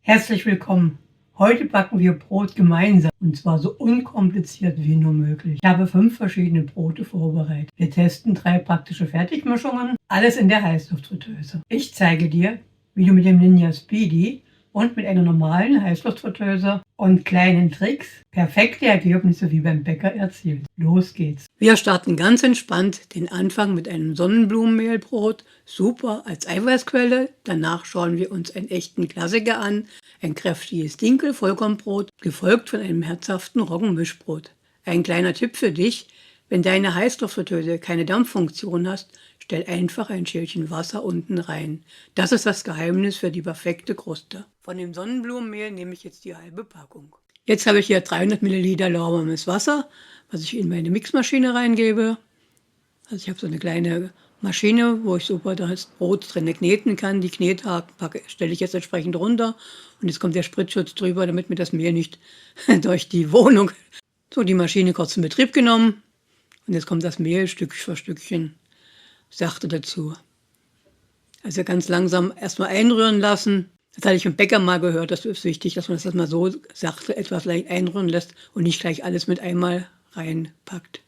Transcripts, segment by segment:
Herzlich willkommen. Heute backen wir Brot gemeinsam und zwar so unkompliziert wie nur möglich. Ich habe 5 verschiedene Brote vorbereitet. Wir testen 3 praktische Fertigmischungen, alles in der Heißluftfritteuse. Ich zeige dir, wie du mit dem Ninja Speedy und mit einer normalen Heißluftfritteuse und kleinen Tricks perfekte Ergebnisse wie beim Bäcker erzielst. Los geht's! Wir starten ganz entspannt den Anfang mit einem Sonnenblumenmehlbrot, super als Eiweißquelle. Danach schauen wir uns einen echten Klassiker an, ein kräftiges Dinkel-Vollkornbrot, gefolgt von einem herzhaften Roggenmischbrot. Ein kleiner Tipp für dich: Wenn deine Heißluftfritteuse keine Dampffunktion hast, stell einfach ein Schälchen Wasser unten rein. Das ist das Geheimnis für die perfekte Kruste. Von dem Sonnenblumenmehl nehme ich jetzt die halbe Packung. Jetzt habe ich hier 300 Milliliter lauwarmes Wasser, was ich in meine Mixmaschine reingebe. Also ich habe so eine kleine Maschine, wo ich super das Brot drin kneten kann. Die Knethaken stelle ich jetzt entsprechend runter. Und jetzt kommt der Spritzschutz drüber, damit mir das Mehl nicht durch die Wohnung... So, die Maschine kurz in Betrieb genommen. Und jetzt kommt das Mehl Stück für Stückchen sachte dazu. Also ganz langsam erstmal einrühren lassen. Das hatte ich im Bäcker mal gehört, das ist wichtig, dass man das mal so sachte etwas leicht einrühren lässt und nicht gleich alles mit einmal reinpackt.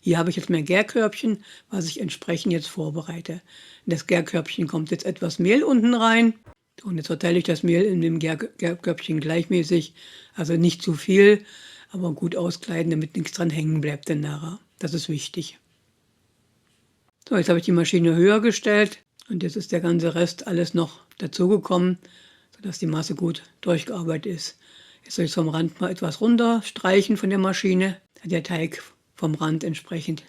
Hier habe ich jetzt mein Gärkörbchen, was ich entsprechend jetzt vorbereite. In das Gärkörbchen kommt jetzt etwas Mehl unten rein. Und jetzt verteile ich das Mehl in dem Gärkörbchen gleichmäßig. Also nicht zu viel, aber gut auskleiden, damit nichts dran hängen bleibt dann nachher. Das ist wichtig. So, jetzt habe ich die Maschine höher gestellt und jetzt ist der ganze Rest alles noch dazugekommen, sodass die Masse gut durchgearbeitet ist. Jetzt soll ich vom Rand mal etwas runterstreichen von der Maschine, der Teig vom Rand entsprechend,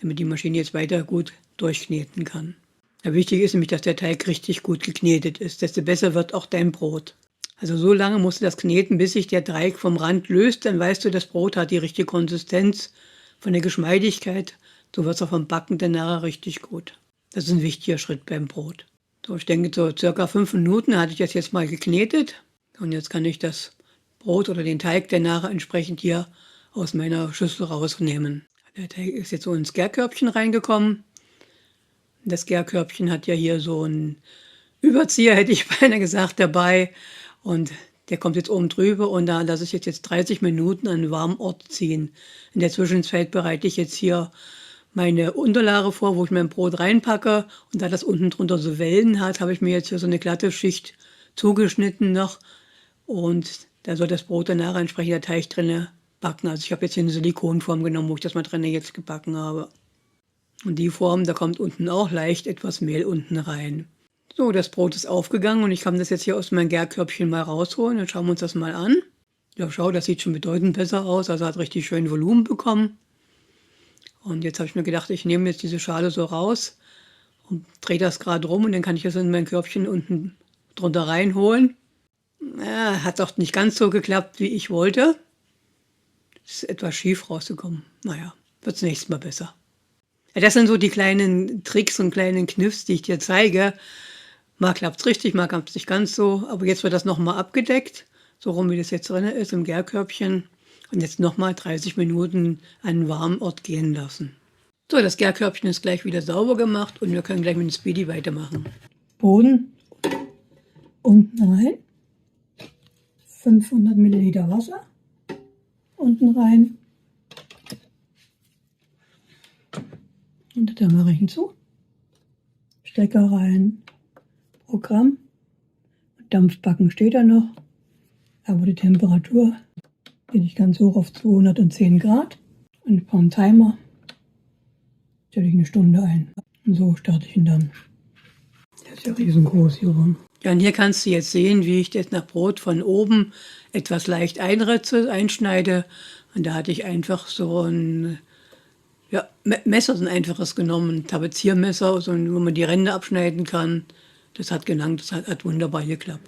damit die Maschine jetzt weiter gut durchkneten kann. Ja, wichtig ist nämlich, dass der Teig richtig gut geknetet ist, desto besser wird auch dein Brot. Also so lange musst du das kneten, bis sich der Teig vom Rand löst, dann weißt du, das Brot hat die richtige Konsistenz von der Geschmeidigkeit. So wird es auch vom Backen dann nachher richtig gut. Das ist ein wichtiger Schritt beim Brot. So, ich denke, so circa 5 Minuten hatte ich das jetzt mal geknetet. Und jetzt kann ich das Brot oder den Teig dann nachher entsprechend hier aus meiner Schüssel rausnehmen. Der Teig ist jetzt so ins Gärkörbchen reingekommen. Das Gärkörbchen hat ja hier so einen Überzieher, hätte ich beinahe gesagt, dabei. Und der kommt jetzt oben drüber und da lasse ich jetzt 30 Minuten an einen warmen Ort ziehen. In der Zwischenzeit bereite ich jetzt hier meine Unterlage vor, wo ich mein Brot reinpacke. Und da das unten drunter so Wellen hat, habe ich mir jetzt hier so eine glatte Schicht zugeschnitten noch. Und da soll das Brot danach entsprechend der Teig drinne backen. Also ich habe jetzt hier eine Silikonform genommen, wo ich das mal drinne jetzt gebacken habe. Und die Form, da kommt unten auch leicht etwas Mehl unten rein. So, das Brot ist aufgegangen und ich kann das jetzt hier aus meinem Gärkörbchen mal rausholen. Dann schauen wir uns das mal an. Ja, schau, das sieht schon bedeutend besser aus. Also hat richtig schön Volumen bekommen. Und jetzt habe ich mir gedacht, ich nehme jetzt diese Schale so raus und drehe das gerade rum und dann kann ich das in mein Körbchen unten drunter reinholen. Ja, hat doch nicht ganz so geklappt, wie ich wollte. Ist etwas schief rausgekommen. Naja, wird das nächste Mal besser. Ja, das sind so die kleinen Tricks und kleinen Kniffs, die ich dir zeige. Mal klappt es richtig, mal klappt es nicht ganz so. Aber jetzt wird das nochmal abgedeckt, so rum wie das jetzt drin ist im Gärkörbchen. Und jetzt nochmal 30 Minuten an einen warmen Ort gehen lassen. So, das Gärkörbchen ist gleich wieder sauber gemacht und wir können gleich mit dem Speedy weitermachen. Boden unten rein, 500 Milliliter Wasser unten rein. Und da mache ich hinzu. Stecker rein, Programm. Dampfbacken steht da noch, aber die Temperatur geht nicht ganz hoch auf 210 Grad. Und vom Timer stelle ich eine Stunde ein. Und so starte ich ihn dann. Der ist ja riesengroß hier rum. Ja, und hier kannst du jetzt sehen, wie ich das nach Brot von oben etwas leicht einschneide. Und da hatte ich einfach so ein Messer, so ein einfaches genommen, ein Tapeziermesser, so, wo man die Ränder abschneiden kann. Das hat gelangt, das hat wunderbar geklappt.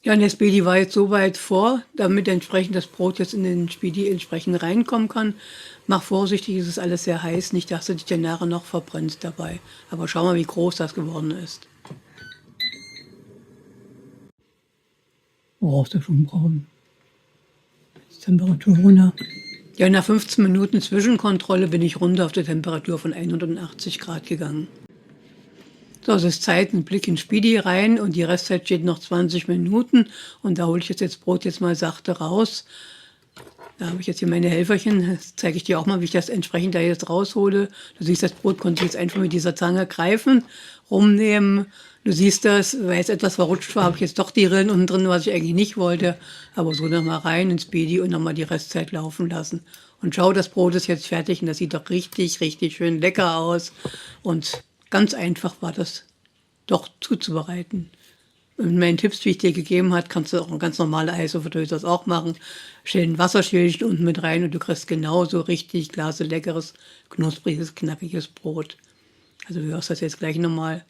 Ja, und der Speedy war jetzt so weit vor, damit entsprechend das Brot jetzt in den Speedy entsprechend reinkommen kann. Mach vorsichtig, es ist alles sehr heiß, nicht, dass du dich dann nachher noch verbrennst dabei. Aber schau mal, wie groß das geworden ist. Brauchst du schon braun. Jetzt Temperatur runter. Ja, nach 15 Minuten Zwischenkontrolle bin ich runter auf die Temperatur von 180 Grad gegangen. So, es ist Zeit, einen Blick in Speedy rein und die Restzeit steht noch 20 Minuten und da hole ich jetzt das Brot jetzt mal sachte raus. Da habe ich jetzt hier meine Helferchen, das zeige ich dir auch mal, wie ich das entsprechend da jetzt raushole. Du siehst, das Brot konnte ich jetzt einfach mit dieser Zange greifen, rumnehmen. Du siehst das, weil es etwas verrutscht war, habe ich jetzt doch die Rillen unten drin, was ich eigentlich nicht wollte. Aber so nochmal rein ins Speedy und nochmal die Restzeit laufen lassen. Und schau, das Brot ist jetzt fertig und das sieht doch richtig, richtig schön lecker aus. Und ganz einfach war das doch zuzubereiten. Und mit meinen Tipps, die ich dir gegeben habe, kannst du auch ein ganz normale Eisoferdöse das auch machen. Stell ein Wasserschälchen unten mit rein und du kriegst genauso richtig leckeres, knuspriges, knackiges Brot. Also du hörst das jetzt gleich nochmal.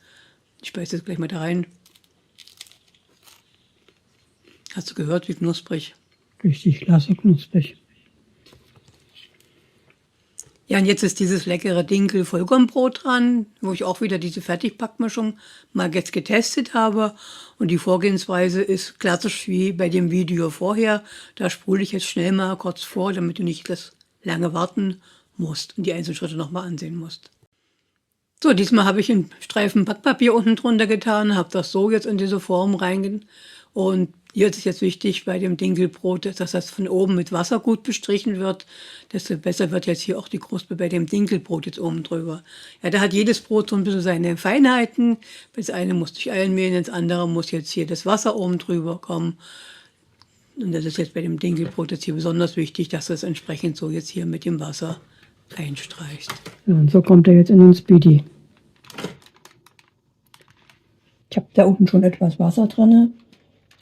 Ich speise jetzt gleich mal da rein. Hast du gehört, wie knusprig? Richtig klasse knusprig. Ja, und jetzt ist dieses leckere Dinkel-Vollkornbrot dran, wo ich auch wieder diese Fertigpackmischung mal jetzt getestet habe. Und die Vorgehensweise ist klassisch wie bei dem Video vorher. Da spule ich jetzt schnell mal kurz vor, damit du nicht das lange warten musst und die Einzelschritte nochmal ansehen musst. So, diesmal habe ich einen Streifen Backpapier unten drunter getan, habe das so jetzt in diese Form rein. Und hier ist es jetzt wichtig bei dem Dinkelbrot, dass das von oben mit Wasser gut bestrichen wird. Desto besser wird jetzt hier auch die Kruste bei dem Dinkelbrot jetzt oben drüber. Ja, da hat jedes Brot so ein bisschen seine Feinheiten. Das eine muss durch einmehlen, das andere muss jetzt hier das Wasser oben drüber kommen. Und das ist jetzt bei dem Dinkelbrot jetzt hier besonders wichtig, dass du es entsprechend so jetzt hier mit dem Wasser einstreichst. Ja, und so kommt er jetzt in den Speedy. Ich habe da unten schon etwas Wasser drin.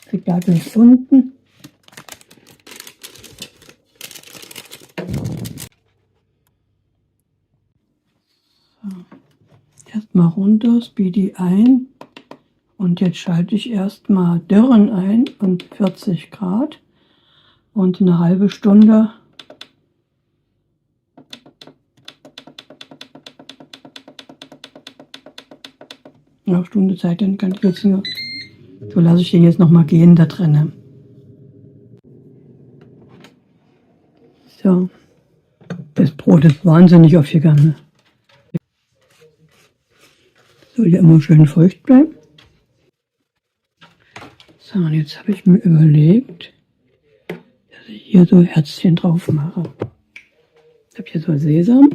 Krieg da gleich unten. So. Erstmal runter, Speedy ein. Und jetzt schalte ich erstmal Dürren ein und 40 Grad. Und eine halbe Stunde eine Stunde Zeit, dann kann ich jetzt nur. So lasse ich den jetzt noch mal gehen da drinnen. So. Das Brot ist wahnsinnig aufgegangen. Soll ja immer schön feucht bleiben. So, und jetzt habe ich mir überlegt, dass ich hier so Herzchen drauf mache. Ich habe hier so Sesam.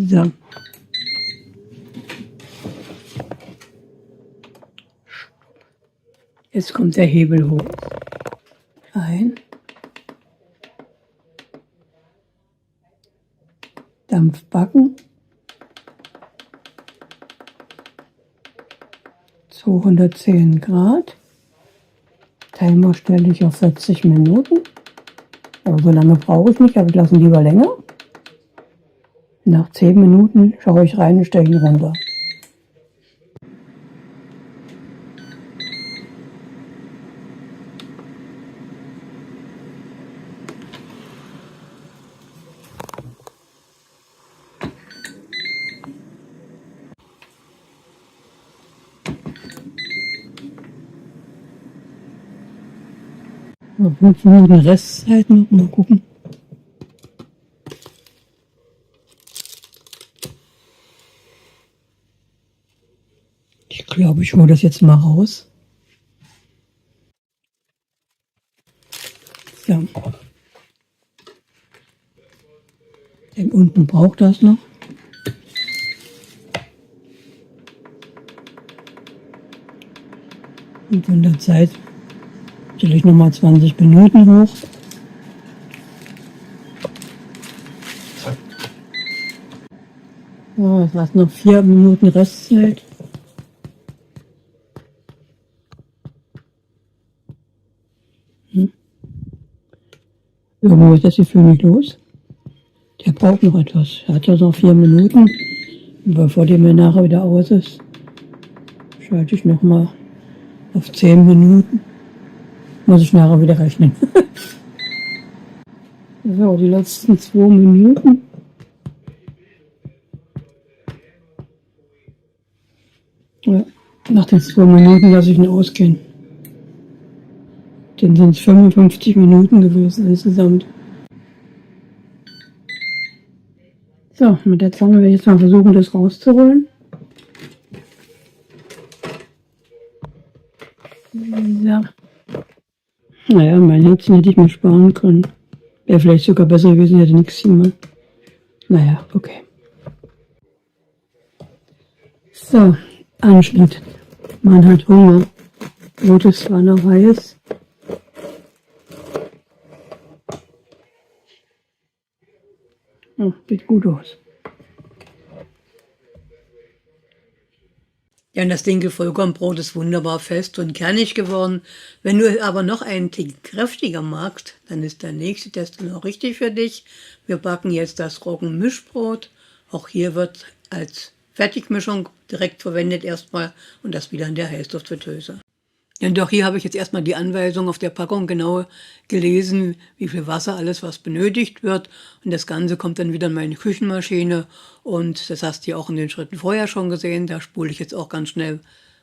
So. Jetzt kommt der Hebel hoch. Ein. Dampf backen. 210 Grad. Timer stelle ich auf 40 Minuten. Aber so lange brauche ich nicht, aber ich lasse ihn lieber länger. Nach 10 Minuten schaue ich rein und stelle ihn runter. Noch 5 Minuten Restzeit noch, mal gucken. Ich glaube, ich hole das jetzt mal raus. Ja. Denn unten braucht das noch. Und in der Zeit stelle ich nochmal 20 Minuten hoch. Ja, es lassen noch 4 Minuten Restzeit. Irgendwo ist das Gefühl nicht los. Der braucht noch etwas. Er hat ja noch 4 Minuten. Und bevor der mir nachher wieder aus ist, schalte ich nochmal auf 10 Minuten. Muss ich nachher wieder rechnen. So, die letzten 2 Minuten. Ja, nach den 2 Minuten lasse ich ihn ausgehen. Dann sind es 55 Minuten gewesen insgesamt. So, mit der Zange werde ich jetzt mal versuchen, das rauszuholen. So. Naja, mein Händchen hätte ich mir sparen können. Wäre vielleicht sogar besser gewesen, hätte nichts gemacht. Naja, okay. So, Anschnitt. Man hat Hunger. Brot ist zwar noch heiß. Oh, sieht gut aus. Ja, und das Dinkelvollkornbrot ist wunderbar fest und kernig geworden. Wenn du aber noch einen Tick kräftiger magst, dann ist der nächste Test noch richtig für dich. Wir backen jetzt das Roggenmischbrot. Auch hier wird als Fertigmischung direkt verwendet erstmal und das wieder in der Heißluftfritteuse. Ja, und auch hier habe ich jetzt erstmal die Anweisung auf der Packung genau gelesen, wie viel Wasser alles was benötigt wird. Und das Ganze kommt dann wieder in meine Küchenmaschine. Und das hast du ja auch in den Schritten vorher schon gesehen. Da spule ich jetzt auch ganz schnell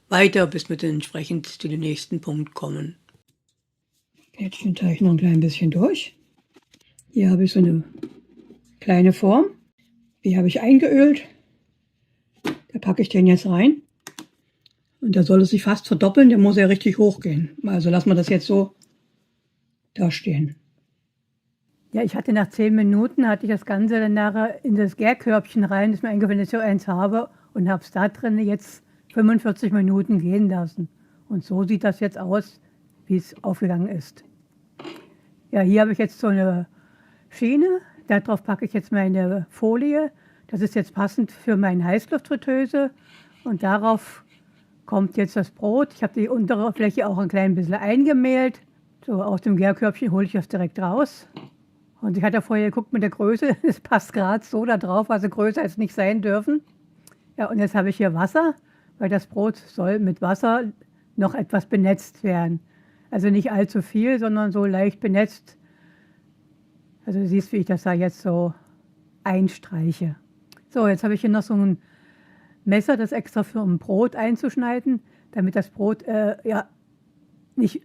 weiter, bis wir dann entsprechend zu dem nächsten Punkt kommen. Jetzt den Teig noch ein klein bisschen durch. Hier habe ich so eine kleine Form. Die habe ich eingeölt. Da packe ich den jetzt rein. Und da soll es sich fast verdoppeln, der muss ja richtig hochgehen. Also lassen wir das jetzt so da stehen. Ja, ich hatte nach 10 Minuten, hatte ich das Ganze dann nachher in das Gärkörbchen rein, das mir eingefallen, dass ich so eins habe, und habe es da drin jetzt 45 Minuten gehen lassen. Und so sieht das jetzt aus, wie es aufgegangen ist. Ja, hier habe ich jetzt so eine Schiene, darauf packe ich jetzt meine Folie. Das ist jetzt passend für meine Heißluftfritteuse und darauf kommt jetzt das Brot. Ich habe die untere Fläche auch ein klein bisschen eingemehlt. So aus dem Gärkörbchen hole ich das direkt raus. Und ich hatte vorher geguckt mit der Größe, es passt gerade so da drauf, also größer als nicht sein dürfen. Ja, und jetzt habe ich hier Wasser, weil das Brot soll mit Wasser noch etwas benetzt werden. Also nicht allzu viel, sondern so leicht benetzt. Also du siehst, wie ich das da jetzt so einstreiche. So, jetzt habe ich hier noch so ein Messer, das extra für ein Brot einzuschneiden, damit das Brot nicht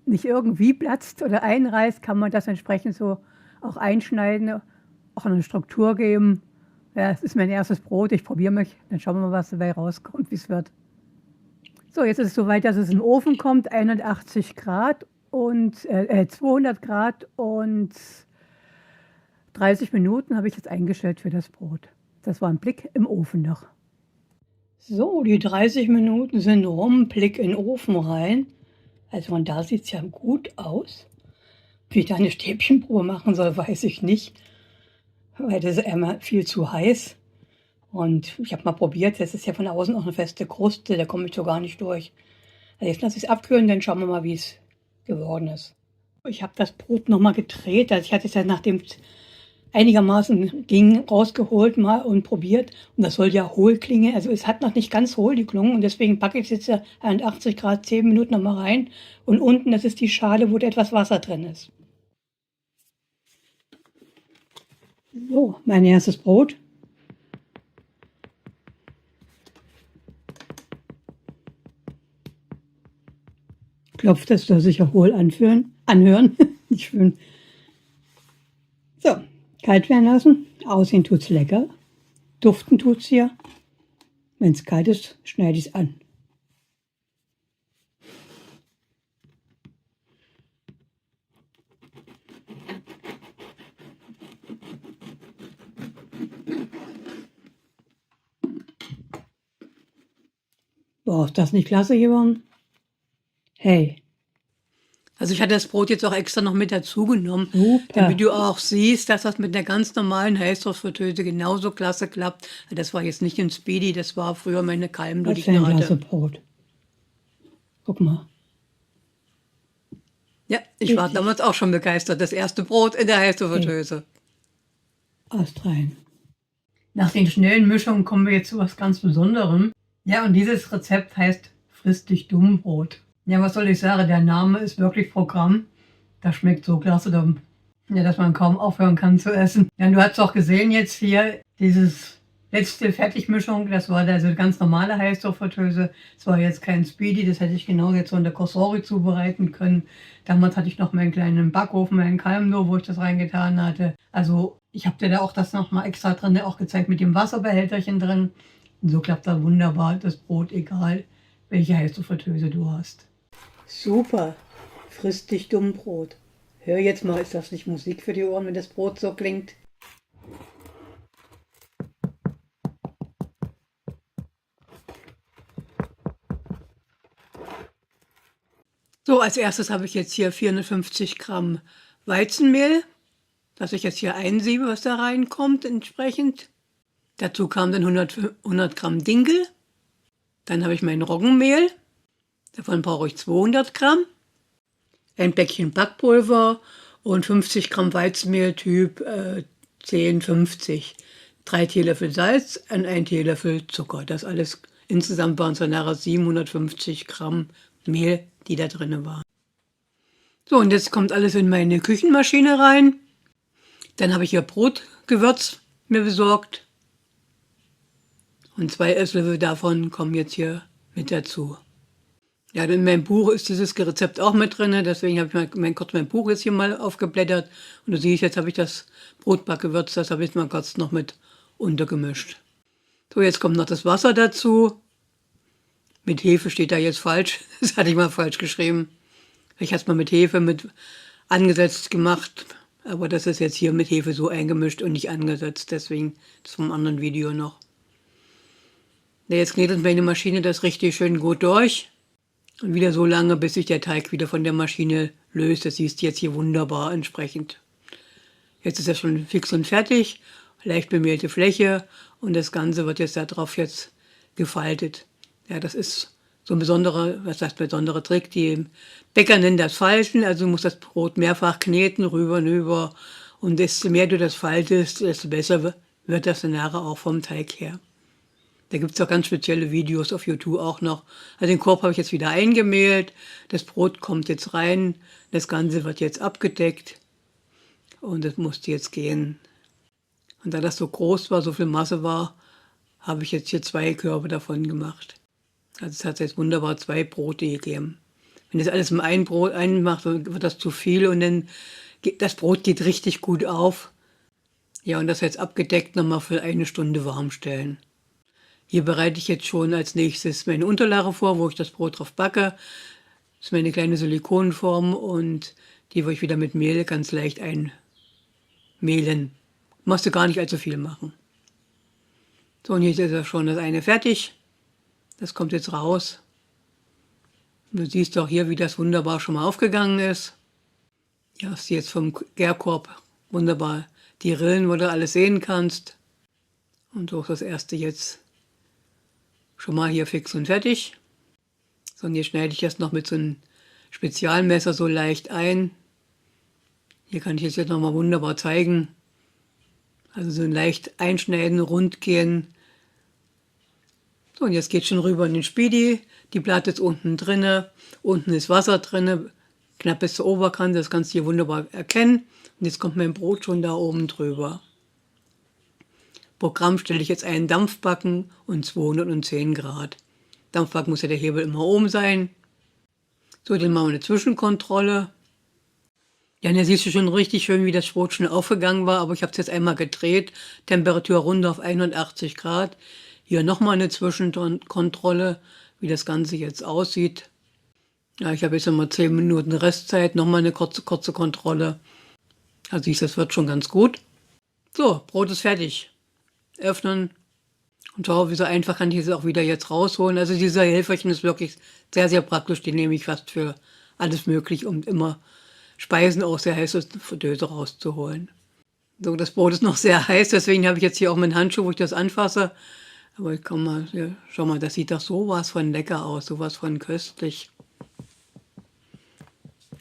irgendwie platzt oder einreißt, kann man das entsprechend so auch einschneiden, auch eine Struktur geben. Ja, es ist mein erstes Brot, ich probiere mich, dann schauen wir mal, was dabei rauskommt, wie es wird. So, jetzt ist es soweit, dass es in den Ofen kommt, 81 Grad und 200 Grad und 30 Minuten habe ich jetzt eingestellt für das Brot. Das war ein Blick im Ofen noch. So, die 30 Minuten sind rum, Blick in den Ofen rein. Also von da sieht es ja gut aus. Wie ich da eine Stäbchenprobe machen soll, weiß ich nicht. Weil das ist immer viel zu heiß. Und ich habe mal probiert, jetzt ist ja von außen auch eine feste Kruste, da komme ich so gar nicht durch. Also jetzt lasse ich es abkühlen, dann schauen wir mal, wie es geworden ist. Ich habe das Brot nochmal gedreht, also ich hatte es ja nachdem es einigermaßen ging, rausgeholt mal und probiert. Und das soll ja hohl klingen. Also es hat noch nicht ganz hohl geklungen und deswegen packe ich es jetzt 81 Grad 10 Minuten nochmal rein. Und unten, das ist die Schale, wo da etwas Wasser drin ist. So, mein erstes Brot. Klopft es, soll sich ja hohl anhören. Nicht schön. So. Kalt werden lassen. Aussehen tut es lecker. Duften tut es hier. Wenn es kalt ist, schneide ich es an. Boah, ist das nicht klasse geworden? Hey. Also ich hatte das Brot jetzt auch extra noch mit dazu genommen, Super. damit du auch siehst, dass das mit einer ganz normalen Heißluftfritteuse genauso klasse klappt. Das war jetzt nicht ein Speedy, das war früher meine Calm, die ich noch klasse hatte. Brot. Guck mal. Ja, ich war damals auch schon begeistert. Das erste Brot in der Heißluftfritteuse. Ast rein. Nach den schnellen Mischungen kommen wir jetzt zu was ganz Besonderem. Ja, und dieses Rezept heißt Friss dich dumm Brot. Ja, was soll ich sagen? Der Name ist wirklich Programm. Das schmeckt so klasse, dass man kaum aufhören kann zu essen. Ja, und du hast auch gesehen jetzt hier, dieses letzte Fertigmischung, das war also ganz normale Heißluftfritteuse. Es war jetzt kein Speedy, das hätte ich genau jetzt so in der Corsori zubereiten können. Damals hatte ich noch meinen kleinen Backofen, meinen Calmdo, wo ich das reingetan hatte. Also Ich habe dir da auch das nochmal extra drin auch gezeigt mit dem Wasserbehälterchen drin. Und so klappt da wunderbar das Brot, egal welche heiße Fritteuse du hast. Super, friss dich dumm Brot. Hör jetzt mal, ist das nicht Musik für die Ohren, wenn das Brot so klingt? So, als erstes habe ich jetzt hier 450 Gramm Weizenmehl, das ich jetzt hier einsiebe, was da reinkommt entsprechend. Dazu kam dann 100 Gramm Dinkel. Dann habe ich mein Roggenmehl, davon brauche ich 200 Gramm. Ein Päckchen Backpulver und 50 Gramm Weizenmehl Typ 1050. 3 Teelöffel Salz und 1 Teelöffel Zucker. Das alles insgesamt waren es dann nachher 750 Gramm Mehl, die da drin waren. So, und jetzt kommt alles in meine Küchenmaschine rein. Dann habe ich hier Brotgewürz mir besorgt. Und 2 Esslöffel davon kommen jetzt hier mit dazu. Ja, in meinem Buch ist dieses Rezept auch mit drin, deswegen habe ich kurz mein Buch jetzt hier mal aufgeblättert. Und du siehst, jetzt habe ich das Brotbackgewürz, das habe ich mal kurz noch mit untergemischt. So, jetzt kommt noch das Wasser dazu. Mit Hefe steht da jetzt falsch, das hatte ich mal falsch geschrieben. Ich habe es mal mit Hefe mit angesetzt gemacht, aber das ist jetzt hier mit Hefe so eingemischt und nicht angesetzt, deswegen das vom anderen Video noch. Ja, jetzt knetet meine Maschine das richtig schön gut durch. Und wieder so lange, bis sich der Teig wieder von der Maschine löst. Das siehst du jetzt hier wunderbar entsprechend. Jetzt ist er schon fix und fertig. Leicht bemehlte Fläche. Und das Ganze wird jetzt darauf jetzt gefaltet. Ja, das ist so ein besonderer, was heißt besonderer Trick. Die Bäcker nennen das Falten. Also du musst das Brot mehrfach kneten, rüber und über. Und desto mehr du das faltest, desto besser wird das dann nachher auch vom Teig her. Da gibt es auch ganz spezielle Videos auf YouTube auch noch. Also den Korb habe ich jetzt wieder eingemehlt. Das Brot kommt jetzt rein. Das Ganze wird jetzt abgedeckt. Und das musste jetzt gehen. Und da das so groß war, so viel Masse war, habe ich jetzt hier 2 Körbe davon gemacht. Also es hat jetzt wunderbar 2 Brote gegeben. Wenn das alles im einen Brot einmacht, wird das zu viel. Und dann das Brot geht richtig gut auf. Ja, und das jetzt abgedeckt nochmal für 1 Stunde warm stellen. Hier bereite ich jetzt schon als nächstes meine Unterlage vor, wo ich das Brot drauf backe. Das ist meine kleine Silikonform und die will ich wieder mit Mehl ganz leicht einmehlen. Musst du gar nicht allzu viel machen. So, und hier ist ja schon das eine fertig. Das kommt jetzt raus. Du siehst auch hier, wie das wunderbar schon mal aufgegangen ist. Hier hast du jetzt vom Gärkorb wunderbar die Rillen, wo du alles sehen kannst. Und so ist das erste jetzt schon mal hier fix und fertig. So, und hier schneide ich jetzt noch mit so einem Spezialmesser so leicht ein. Hier kann ich es jetzt noch mal wunderbar zeigen. Also so ein leicht einschneiden, rund gehen. So, und jetzt geht schon rüber in den Spidi. Die Platte ist unten drinne. Unten ist Wasser drinne, knapp bis zur Oberkante. Das kannst du hier wunderbar erkennen. Und jetzt kommt mein Brot schon da oben drüber. Programm stelle ich jetzt ein, Dampfbacken und 210 Grad. Dampfbacken muss ja der Hebel immer oben sein. So, dann machen wir eine Zwischenkontrolle. Ja, und hier siehst du schon richtig schön, wie das Brot schon aufgegangen war, aber ich habe es jetzt einmal gedreht. Temperatur runter auf 180 Grad. Hier nochmal eine Zwischenkontrolle, wie das Ganze jetzt aussieht. Ja, ich habe jetzt nochmal 10 Minuten Restzeit, nochmal eine kurze Kontrolle. Also siehst du, das wird schon ganz gut. So, Brot ist fertig. Öffnen und schau, wie so einfach kann ich es auch wieder jetzt rausholen. Also dieser Helferchen ist wirklich sehr, sehr praktisch. Den nehme ich fast für alles möglich, um immer Speisen aus der heißen Fritteuse rauszuholen. So, das Brot ist noch sehr heiß, deswegen habe ich jetzt hier auch meinen Handschuh, wo ich das anfasse. Aber ich komm mal, ja, schau mal, das sieht doch sowas von lecker aus, sowas von köstlich.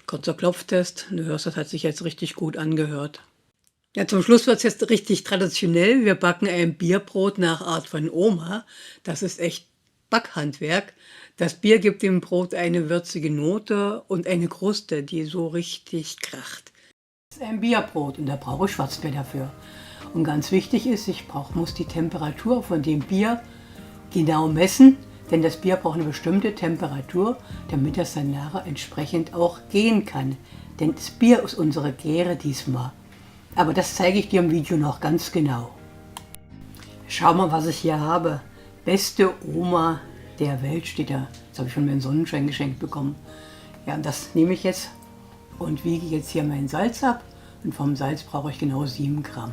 Kurzer Klopftest, du hörst, das hat sich jetzt richtig gut angehört. Ja, zum Schluss wird es jetzt richtig traditionell. Wir backen ein Bierbrot nach Art von Oma. Das ist echt Backhandwerk. Das Bier gibt dem Brot eine würzige Note und eine Kruste, die so richtig kracht. Das ist ein Bierbrot und da brauche ich Schwarzbier dafür. Und ganz wichtig ist, muss die Temperatur von dem Bier genau messen, denn das Bier braucht eine bestimmte Temperatur, damit das dann nachher entsprechend auch gehen kann. Denn das Bier ist unsere Gäre diesmal. Aber das zeige ich dir im Video noch ganz genau. Schau mal, was ich hier habe. Beste Oma der Welt steht da. Das habe ich von meinem Sonnenschein geschenkt bekommen. Ja, und das nehme ich jetzt und wiege jetzt hier mein Salz ab. Und vom Salz brauche ich genau 7 Gramm.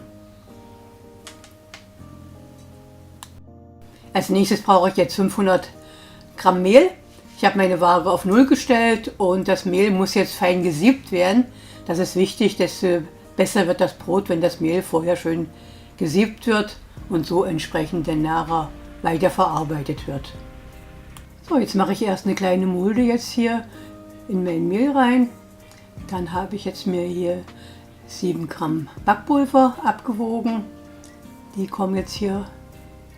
Als nächstes brauche ich jetzt 500 Gramm Mehl. Ich habe meine Waage auf 0 gestellt und das Mehl muss jetzt fein gesiebt werden. Das ist wichtig, desto besser wird das Brot, wenn das Mehl vorher schön gesiebt wird und so entsprechend dann nachher weiter verarbeitet wird. So, jetzt mache ich erst eine kleine Mulde jetzt hier in mein Mehl rein. Dann habe ich jetzt mir hier 7 Gramm Backpulver abgewogen. Die kommen jetzt hier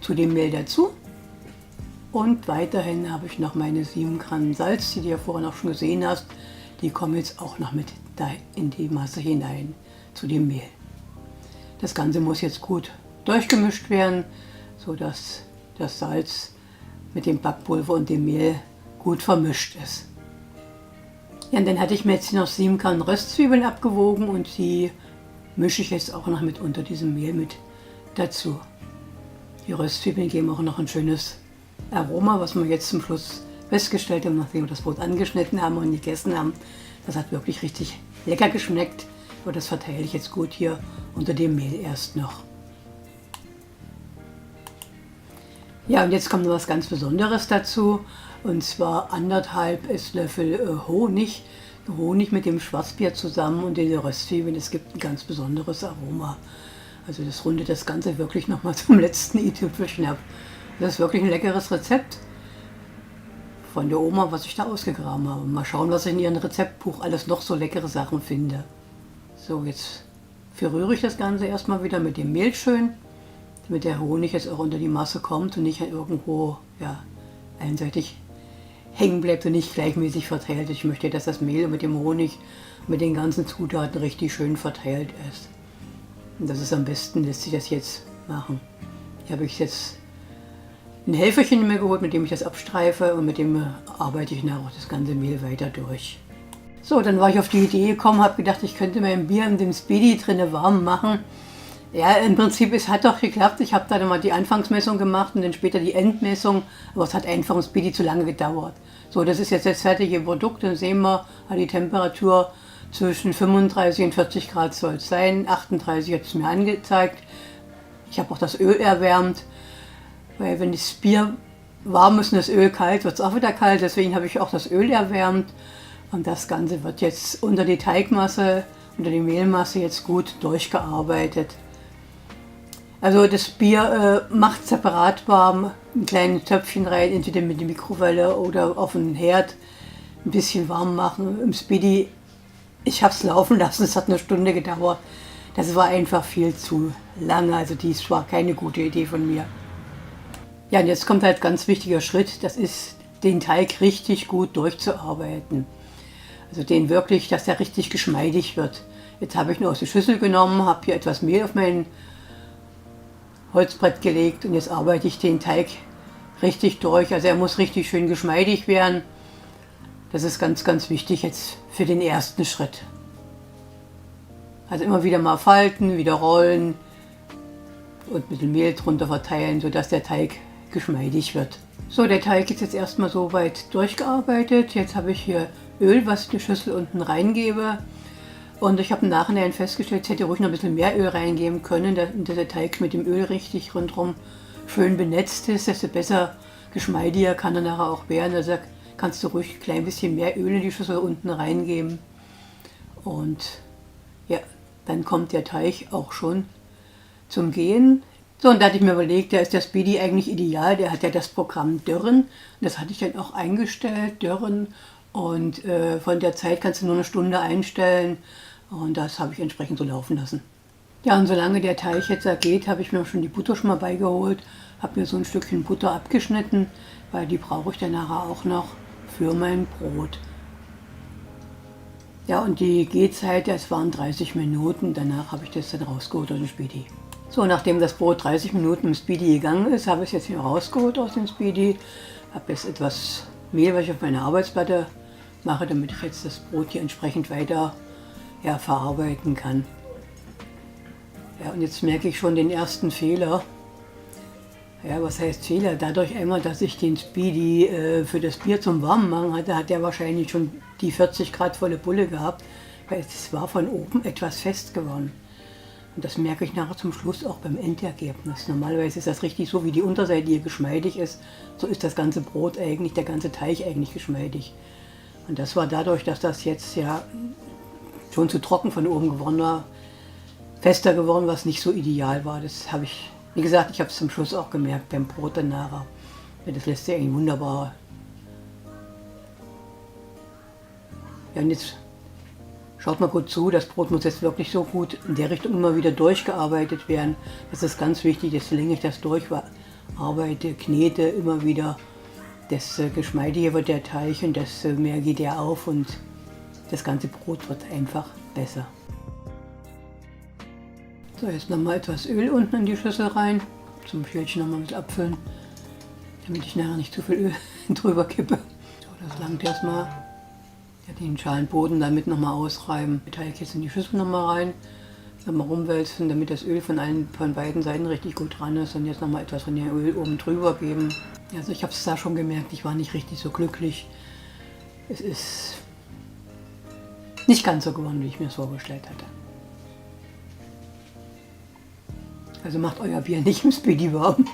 zu dem Mehl dazu. Und weiterhin habe ich noch meine 7 Gramm Salz, die du ja vorhin auch schon gesehen hast. Die kommen jetzt auch noch mit da in die Masse hinein, zu dem Mehl. Das Ganze muss jetzt gut durchgemischt werden, sodass das Salz mit dem Backpulver und dem Mehl gut vermischt ist. Ja, und dann hatte ich mir jetzt noch 7 Gramm Röstzwiebeln abgewogen und die mische ich jetzt auch noch mit unter diesem Mehl mit dazu. Die Röstzwiebeln geben auch noch ein schönes Aroma, was wir jetzt zum Schluss festgestellt haben, nachdem wir das Brot angeschnitten haben und gegessen haben. Das hat wirklich richtig lecker geschmeckt. Aber das verteile ich jetzt gut hier unter dem Mehl erst noch. Ja, und jetzt kommt noch was ganz Besonderes dazu. Und zwar 1,5 Esslöffel Honig. Honig mit dem Schwarzbier zusammen und diese Röstzwiebeln. Das gibt ein ganz besonderes Aroma. Also das rundet das Ganze wirklich nochmal zum letzten i-Tüpfelchen ab. Das ist wirklich ein leckeres Rezept von der Oma, was ich da ausgegraben habe. Mal schauen, was ich in ihrem Rezeptbuch alles noch so leckere Sachen finde. So, jetzt verrühre ich das Ganze erstmal wieder mit dem Mehl schön, damit der Honig jetzt auch unter die Masse kommt und nicht irgendwo einseitig hängen bleibt und nicht gleichmäßig verteilt. Ich möchte, dass das Mehl mit dem Honig, mit den ganzen Zutaten richtig schön verteilt ist. Und das ist am besten, lässt sich das jetzt machen. Hier habe ich jetzt ein Helferchen mir geholt, mit dem ich das abstreife und mit dem arbeite ich nachher auch das ganze Mehl weiter durch. So, dann war ich auf die Idee gekommen, habe gedacht, ich könnte mein Bier in dem Speedy drinne warm machen. Ja, im Prinzip, es hat doch geklappt. Ich habe da mal die Anfangsmessung gemacht und dann später die Endmessung, aber es hat einfach im Speedy zu lange gedauert. So, das ist jetzt das fertige Produkt, dann sehen wir, die Temperatur zwischen 35 und 40 Grad soll es sein. 38 hat es mir angezeigt. Ich habe auch das Öl erwärmt, weil wenn das Bier warm ist und das Öl kalt, wird es auch wieder kalt. Deswegen habe ich auch das Öl erwärmt. Und das Ganze wird jetzt unter die Teigmasse, unter die Mehlmasse jetzt gut durchgearbeitet. Also das Bier macht separat warm, ein kleines Töpfchen rein, entweder mit der Mikrowelle oder auf den Herd, ein bisschen warm machen. Im Speedy, ich habe es laufen lassen, es hat eine Stunde gedauert. Das war einfach viel zu lange, also dies war keine gute Idee von mir. Ja, und jetzt kommt halt ein ganz wichtiger Schritt, das ist, den Teig richtig gut durchzuarbeiten. Also den wirklich, dass der richtig geschmeidig wird. Jetzt habe ich nur aus der Schüssel genommen, habe hier etwas Mehl auf mein Holzbrett gelegt und jetzt arbeite ich den Teig richtig durch. Also er muss richtig schön geschmeidig werden. Das ist ganz, ganz wichtig jetzt für den ersten Schritt. Also immer wieder mal falten, wieder rollen und ein bisschen Mehl drunter verteilen, sodass der Teig geschmeidig wird. So, der Teig ist jetzt erstmal so weit durchgearbeitet. Jetzt habe ich hier Öl, was ich in die Schüssel unten reingebe. Und ich habe im Nachhinein festgestellt, ich hätte ruhig noch ein bisschen mehr Öl reingeben können, dass der Teig mit dem Öl richtig rundherum schön benetzt ist. Desto besser, geschmeidiger kann er nachher auch werden. Also kannst du ruhig ein klein bisschen mehr Öl in die Schüssel unten reingeben. Und ja, dann kommt der Teig auch schon zum Gehen. So, und da hatte ich mir überlegt, da ist der Speedy eigentlich ideal. Der hat ja das Programm Dürren. Das hatte ich dann auch eingestellt, Dürren. Und von der Zeit kannst du nur eine Stunde einstellen. Und das habe ich entsprechend so laufen lassen. Ja, und solange der Teig jetzt da geht, habe ich mir schon die Butter schon mal beigeholt. Habe mir so ein Stückchen Butter abgeschnitten, weil die brauche ich dann nachher auch noch für mein Brot. Ja, und die Gehzeit, das waren 30 Minuten. Danach habe ich das dann rausgeholt aus dem Speedy. So, nachdem das Brot 30 Minuten im Speedy gegangen ist, habe ich es jetzt hier rausgeholt aus dem Speedy. Habe jetzt etwas Mehl, was ich auf meine Arbeitsplatte mache, damit ich jetzt das Brot hier entsprechend weiter verarbeiten kann. Ja, und jetzt merke ich schon den ersten Fehler. Ja, was heißt Fehler? Dadurch einmal, dass ich den Speedy für das Bier zum Warmmachen hatte, hat er wahrscheinlich schon die 40 Grad volle Pulle gehabt, weil es war von oben etwas fest geworden. Und das merke ich nachher zum Schluss auch beim Endergebnis. Normalerweise ist das richtig so, wie die Unterseite hier geschmeidig ist, so ist das ganze Brot eigentlich, der ganze Teig eigentlich geschmeidig. Und das war dadurch, dass das jetzt ja schon zu trocken von oben geworden war, fester geworden, was nicht so ideal war. Das habe ich, wie gesagt, ich habe es zum Schluss auch gemerkt beim Brot dann nachher. Das lässt sich eigentlich wunderbar. Ja, und jetzt schaut mal gut zu, das Brot muss jetzt wirklich so gut in der Richtung immer wieder durchgearbeitet werden. Das ist ganz wichtig, desto länger ich das durcharbeite, knete immer wieder, desto geschmeidiger wird der Teig und desto mehr geht er auf und das ganze Brot wird einfach besser. So, jetzt nochmal etwas Öl unten in die Schüssel rein, zum Schälchen nochmal ein bisschen abfüllen, damit ich nachher nicht zu viel Öl drüber kippe. So, das langt erstmal. Den Schalenboden damit nochmal ausreiben. Den Teig jetzt in die Schüssel nochmal rein, nochmal rumwälzen, damit das Öl von beiden Seiten richtig gut dran ist und jetzt nochmal etwas von dem Öl oben drüber geben. Also ich habe es da schon gemerkt, ich war nicht richtig so glücklich. Es ist nicht ganz so geworden, wie ich mir es vorgestellt hatte. Also macht euer Bier nicht im Speedy warm.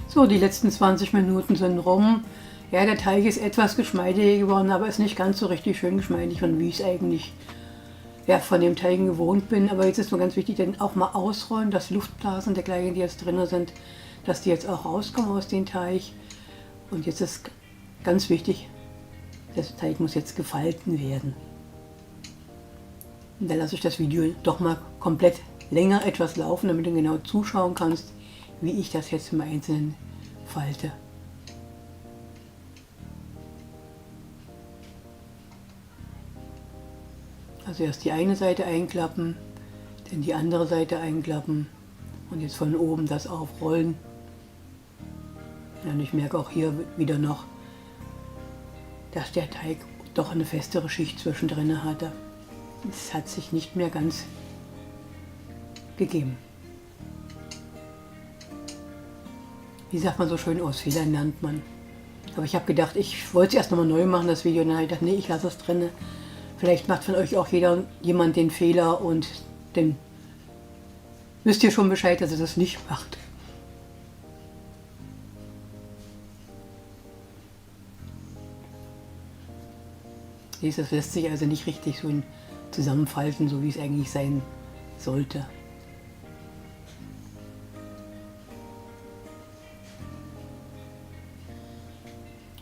So, die letzten 20 Minuten sind rum. Ja, der Teig ist etwas geschmeidiger geworden, aber ist nicht ganz so richtig schön geschmeidig, wie ich es eigentlich ja, von dem Teig gewohnt bin. Aber jetzt ist nur ganz wichtig, den auch mal ausrollen, dass Luftblasen dergleichen, die jetzt drin sind, dass die jetzt auch rauskommen aus dem Teig. Und jetzt ist ganz wichtig, der Teig muss jetzt gefalten werden. Und dann lasse ich das Video doch mal komplett länger etwas laufen, damit du genau zuschauen kannst, wie ich das jetzt im Einzelnen falte. Also erst die eine Seite einklappen, dann die andere Seite einklappen und jetzt von oben das aufrollen. Ja, und ich merke auch hier wieder noch, dass der Teig doch eine festere Schicht zwischendrin hatte. Es hat sich nicht mehr ganz gegeben. Wie sagt man so schön, aus Fehlern lernt man. Aber ich habe gedacht, ich wollte es erst nochmal neu machen, das Video, und dann habe ich gedacht, nee, ich lasse es drin. Vielleicht macht von euch auch jemand den Fehler und dann wisst ihr schon Bescheid, dass ihr das nicht macht. Das lässt sich also nicht richtig so zusammenfalten, so wie es eigentlich sein sollte.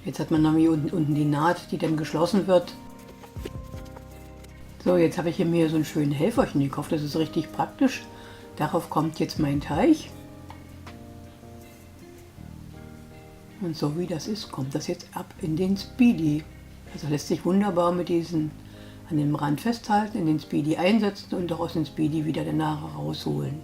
Jetzt hat man noch hier unten die Naht, die dann geschlossen wird. So, jetzt habe ich mir so einen schönen Helferchen gekauft, das ist richtig praktisch. Darauf kommt jetzt mein Teig. Und so wie das ist, kommt das jetzt ab in den Speedy. Also lässt sich wunderbar mit diesen an dem Rand festhalten, in den Speedy einsetzen und auch aus dem Speedy wieder danach rausholen.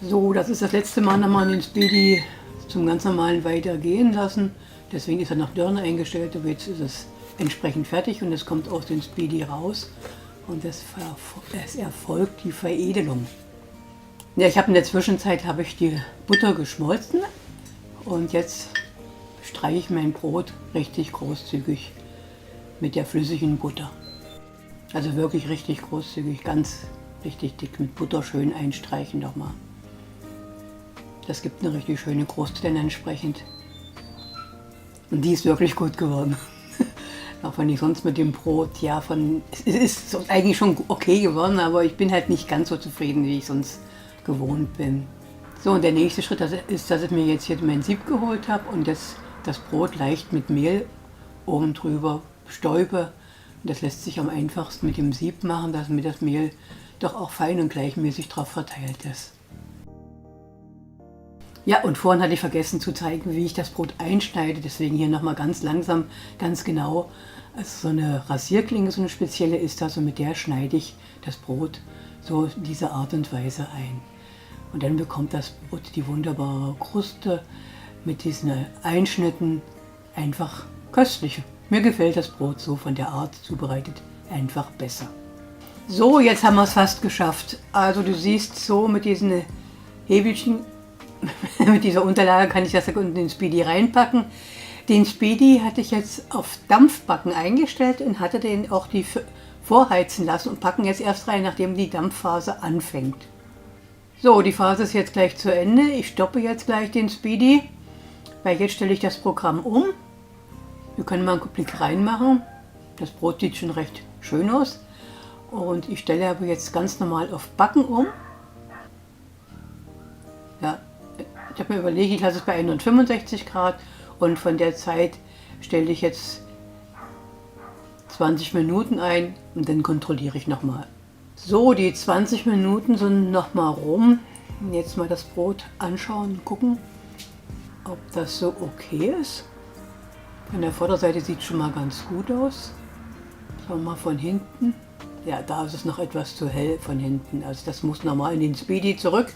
So, das ist das letzte Mal nochmal in den Speedy zum ganz normalen Weitergehen lassen. Deswegen ist er nach Dörner eingestellt, aber jetzt ist es entsprechend fertig und es kommt aus dem Speedy raus und es erfolgt die Veredelung. Ja, in der Zwischenzeit habe ich die Butter geschmolzen und jetzt streiche ich mein Brot richtig großzügig mit der flüssigen Butter. Also wirklich richtig großzügig, ganz richtig dick mit Butter schön einstreichen nochmal. Das gibt eine richtig schöne Kruste dann entsprechend. Und die ist wirklich gut geworden. Auch wenn ich sonst mit dem Brot, ja, es ist eigentlich schon okay geworden, aber ich bin halt nicht ganz so zufrieden, wie ich sonst gewohnt bin. So, und der nächste Schritt ist, dass ich mir jetzt hier mein Sieb geholt habe und das Brot leicht mit Mehl oben drüber stäube. Und das lässt sich am einfachsten mit dem Sieb machen, damit das Mehl doch auch fein und gleichmäßig drauf verteilt ist. Ja, und vorhin hatte ich vergessen zu zeigen, wie ich das Brot einschneide, deswegen hier nochmal ganz langsam, ganz genau. Also so eine Rasierklinge, so eine spezielle ist das, und mit der schneide ich das Brot so diese Art und Weise ein. Und dann bekommt das Brot die wunderbare Kruste mit diesen Einschnitten, einfach köstlich. Mir gefällt das Brot so von der Art zubereitet einfach besser. So, jetzt haben wir es fast geschafft. Also du siehst so mit diesen Hebelchen, mit dieser Unterlage kann ich das unten in den Speedy reinpacken. Den Speedy hatte ich jetzt auf Dampfbacken eingestellt und hatte den auch vorheizen lassen und packen jetzt erst rein, nachdem die Dampfphase anfängt. So, die Phase ist jetzt gleich zu Ende. Ich stoppe jetzt gleich den Speedy, weil jetzt stelle ich das Programm um. Wir können mal einen Blick reinmachen. Das Brot sieht schon recht schön aus. Und ich stelle aber jetzt ganz normal auf Backen um. Ja, ich habe mir überlegt, ich lasse es bei 165 Grad und von der Zeit stelle ich jetzt 20 Minuten ein und dann kontrolliere ich nochmal. So, die 20 Minuten sind nochmal rum. Jetzt mal das Brot anschauen, gucken, ob das so okay ist. Von der Vorderseite sieht es schon mal ganz gut aus. Schauen wir mal von hinten. Ja, da ist es noch etwas zu hell von hinten. Also das muss nochmal in den Speedy zurück.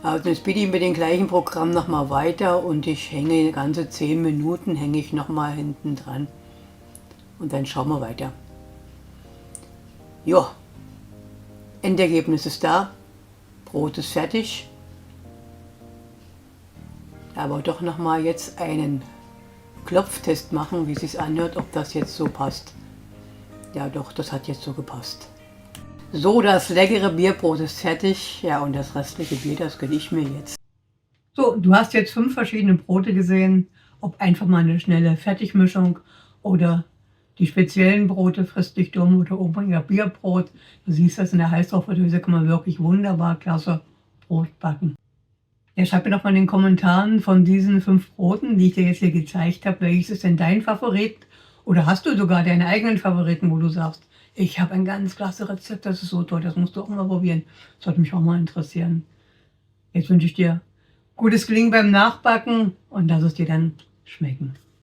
Also den Speedy mit dem gleichen Programm nochmal weiter und ich hänge ganze 10 Minuten hänge ich nochmal hinten dran. Und dann schauen wir weiter. Ja, Endergebnis ist da. Brot ist fertig. Aber doch nochmal jetzt einen Klopftest machen, wie es sich anhört, ob das jetzt so passt. Ja doch, das hat jetzt so gepasst. So, das leckere Bierbrot ist fertig. Ja, und das restliche Bier, das gönne ich mir jetzt. So, du hast jetzt 5 verschiedene Brote gesehen. Ob einfach mal eine schnelle Fertigmischung oder die speziellen Brote, Fristlich Dumm oder Obringer Bierbrot. Du siehst das in der Heißluftfritteuse, kann man wirklich wunderbar klasse Brot backen. Ja, schreib mir doch mal in den Kommentaren von diesen 5 Broten, die ich dir jetzt hier gezeigt habe, welches ist denn dein Favorit? Oder hast du sogar deine eigenen Favoriten, wo du sagst, ich habe ein ganz klasse Rezept, das ist so toll, das musst du auch mal probieren. Das würde mich auch mal interessieren. Jetzt wünsche ich dir gutes Gelingen beim Nachbacken und lass es dir dann schmecken.